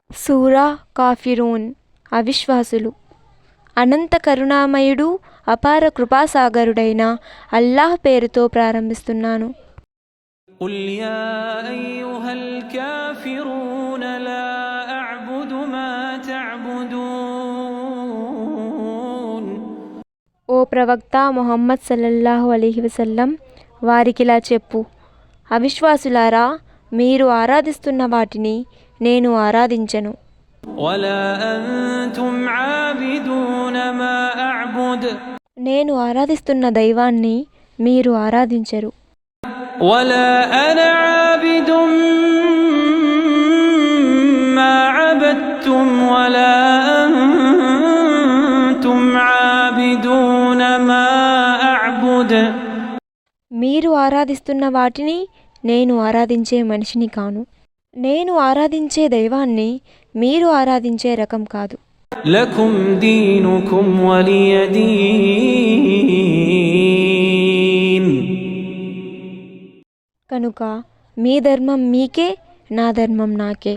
సూరా కాఫిరూన్ అవిశ్వాసులు. అనంత కరుణామయుడు అపార కృపాసాగరుడైన అల్లాహ్ పేరుతో ప్రారంభిస్తున్నాను. قل يا أيها الكافرون لا أعبد ما تعبدون. ఓ ప్రవక్త ముహమ్మద్ సల్లల్లాహు అలైహి వసల్లం, వారికిలా చెప్పు, అవిశ్వాసులారా, మీరు ఆరాధిస్తున్న వాటిని నేను ఆరాధించను. ولا أنتم عابدون ما أعبد. నేను ఆరాధిస్తున్న దైవాన్ని మీరు ఆరాధించరు. ولا أنا عابد ما عبدتم ولا أنتم عابدون ما أعبد. మీరు ఆరాధిస్తున్న వాటిని నేను ఆరాధించే మనిషిని కాను. నేను ఆరాధించే దైవాన్ని మీరు ఆరాధించే రకం కాదు. لكم دينكم ولي دين. కనుక మీ ధర్మం మీకే, నా ధర్మం నాకే.